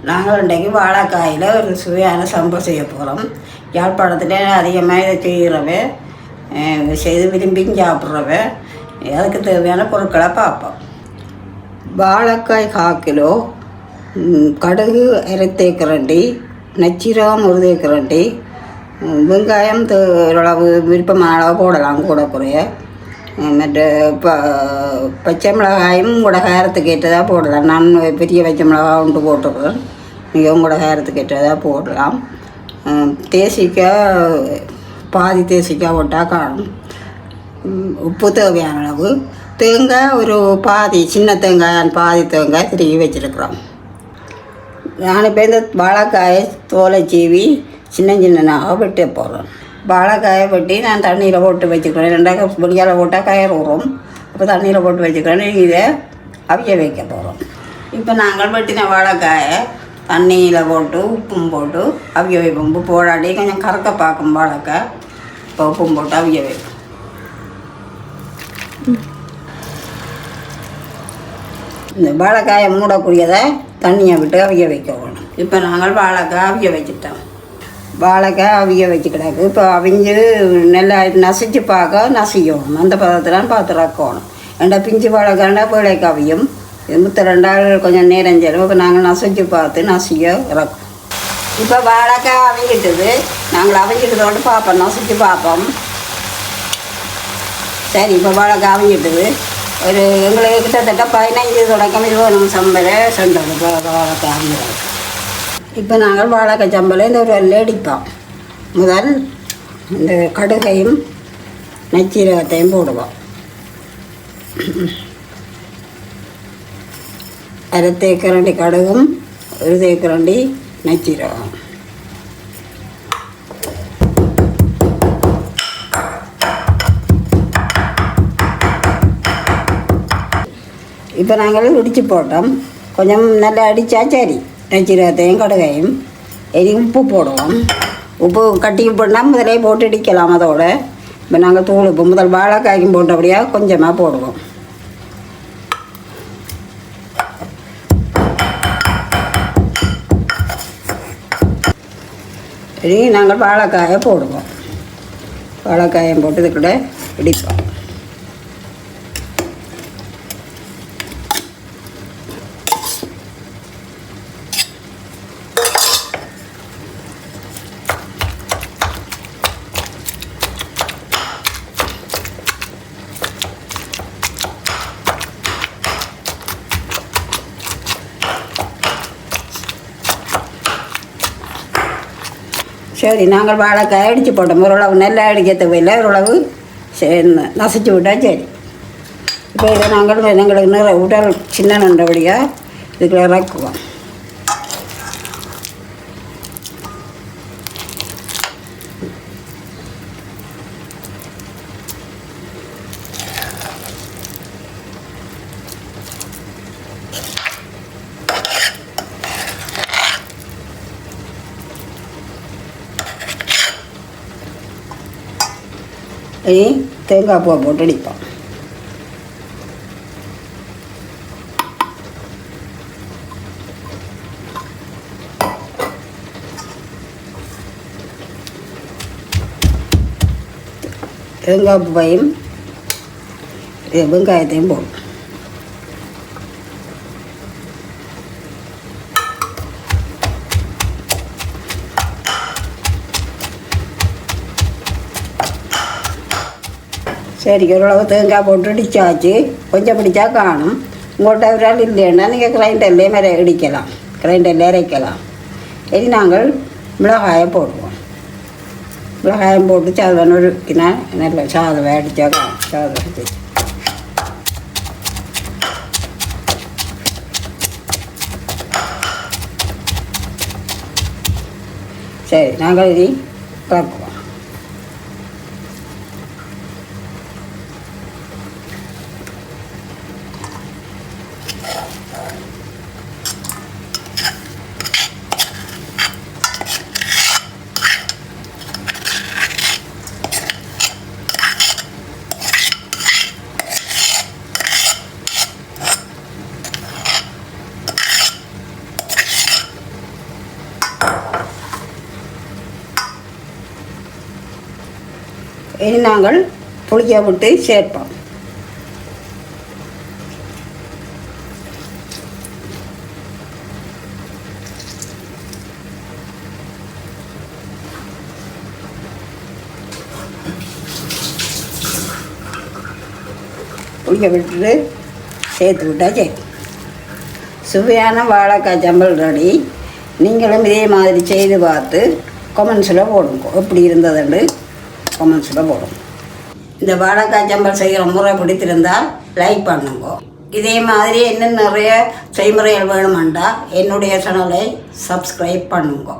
நாங்கள் இன்றைக்கு வாழைக்காயில் ஒரு சுவையான சம்பவம் செய்ய போகிறோம். யாழ்ப்பாணத்தில் அதிகமாக இதை செய்கிறவ செய்து விரும்பியும் சாப்பிட்றவ. அதுக்கு தேவையான பொருட்களை பார்ப்போம். வாழைக்காய் 1/4 கிலோ, கடுகு 1/2 தேக்கரண்டி, நச்சீரகம் 1 தேக்கரண்டி, வெங்காயம் ஓரளவு விருப்பமான அளவு போடலாம், கூட குறைய. மற்ற பச்சை மிளகாயும் கூட காரத்துக்கு ஏற்றதாக போடலாம். நான் பெரிய பச்சை மிளகாய் ஒன்று போட்டுருக்கேன், மிகவும் கூட காரத்துக்கு ஏற்றதாக போடலாம். தேசிக்காய் பாதி தேசிக்காய் போட்டால் காணும். உப்பு தேவையான அளவு. தேங்காய் ஒரு பாதி, சின்ன தேங்காய் பாதி தேங்காய் திருவி வச்சுருக்குறோம். நான் இப்போ இந்த வாழைக்காயை தோலை சீவி சின்ன சின்னனாக வெட்ட போகிறேன். வாழைக்காயை வெட்டி நான் தண்ணியில் போட்டு வச்சுக்கிறேன். 2 வெளியால் போட்டால் கயிறு வரும். அப்போ தண்ணியில் போட்டு வச்சுக்கிறேன். இதை அவிய வைக்க போகிறோம். இப்போ நாங்கள் வெட்டின வாழைக்காயை தண்ணியில் போட்டு உப்பும் போட்டு அவிய வைப்போம். உப்பு போடாட்டி கொஞ்சம் கறக்க பார்க்கும் வாழைக்காய். இப்போ உப்பும் போட்டு அவிய வைப்போம். இந்த வாழைக்காயை மூடக்கூடியதை தண்ணியை விட்டு அவிய வைக்கணும். இப்போ நாங்கள் வாழைக்காய் அவிய வச்சுட்டோம். வாழைக்காய் அவிய வச்சு கிடக்கு. இப்போ அவிஞ்சு நல்லா நசிச்சு பார்க்க நசிக்கணும். அந்த பதத்தில் பார்த்து இறக்கணும். ரெண்டா பிஞ்சு வாழைக்காய்னா வேலைக்கு அவியும். இது 2 நாள் கொஞ்சம் நேரம் செல்லும். இப்போ நாங்கள் நசிச்சு பார்த்து நசிக்க இறக்கும். இப்போ வாழைக்காய் அவிஞ்சிட்டுது. நாங்கள் அவிஞ்சிட்டதோடு பார்ப்போம், நசிச்சு பார்ப்போம். சரி, இப்போ வாழைக்காய் அவிஞ்சிட்டுது. ஒரு எங்களுக்கு கிட்டத்தட்ட 15 தொடக்கம் 20 நிமிஷம் வரை சென்றோம். இப்போ வாழைக்காய் அவிஞ்சிடும். இப்போ நாங்கள் வாழைக்காய் சம்பளம் இந்த ஒரு அடிப்போம். முதல் இந்த கடுகையும் நச்சீரகத்தையும் போடுவோம். 1/2 தேக்கரண்டி கடுகும் 1 தேக்கரண்டி நச்சீரகம். இப்போ நாங்கள் இடித்து போட்டோம். கொஞ்சம் நல்லா அடித்தா சரி. நச்சீரகத்தையும் கடுகையும் உப்பு போடுவோம். உப்பு கட்டி போட்டால் முதலே போட்டு இடிக்கலாம். அதோட இப்போ நாங்கள் தூள் உப்பு முதல் வாழைக்காய்க்கும் போட்டபடியாக கொஞ்சமாக போடுவோம். சரி, நாங்கள் வாழைக்காயை போடுவோம். வாழைக்காயம் போட்டு இது கூட இடிப்போம். சரி, நாங்கள் வாழைக்காய் அடித்து போட்டோம். ஓரளவு நல்லா அடிக்க தேவையில்லை, ஓரளவு நசிச்சு விட்டால் சரி. இப்போ இதை நாங்கள் எங்களுக்கு உடல் சின்ன நன்றபடியாக இதுக்குள்ள இறக்குவோம். தேங்காய் பூவை போட்டு அடிப்போம். தேங்காய் பூவையும் வெங்காயத்தையும் போடும். சரி, ஓரளவு தேங்காய் போட்டு இடிச்சாச்சு. கொஞ்சம் பிடிச்சா காணும். உங்கள்கிட்ட ஒரு ஆள் இல்லைன்னா நீங்கள் கிரைண்டர்லேயே இடிக்கலாம், கிரைண்டர்லேயே அரைக்கலாம். சரி, நாங்கள் மிளகாயை போடுவோம். மிளகாயம் போட்டு சாதம் நொறுக்கினா நல்ல சாதம் அடித்தா காணும். சாதம் அடிச்சு சரி, நாங்கள் இனி பார்ப்போம். இனி நாங்கள் புளிக்க விட்டு சேர்ப்போம். புளிக்க விட்டுட்டு சேர்த்து விட்டால் சரி. சுவையான வாழைக்காய் சம்பல் ரெடி. நீங்களும் இதே மாதிரி செய்து பார்த்து கமெண்ட்ஸில் போடுங்க. எப்படி இருந்ததுன்னு கமெண்ட்ஸில் போடுங்க. இந்த வாழைக்காய் சம்பல் செய்கிற முறை பிடித்திருந்தால் லைக் பண்ணுங்க. இதே மாதிரி இன்னும் நிறைய செய்முறைகள் வேணுமெண்டா என்னுடைய சேனலை சப்ஸ்கிரைப் பண்ணுங்க.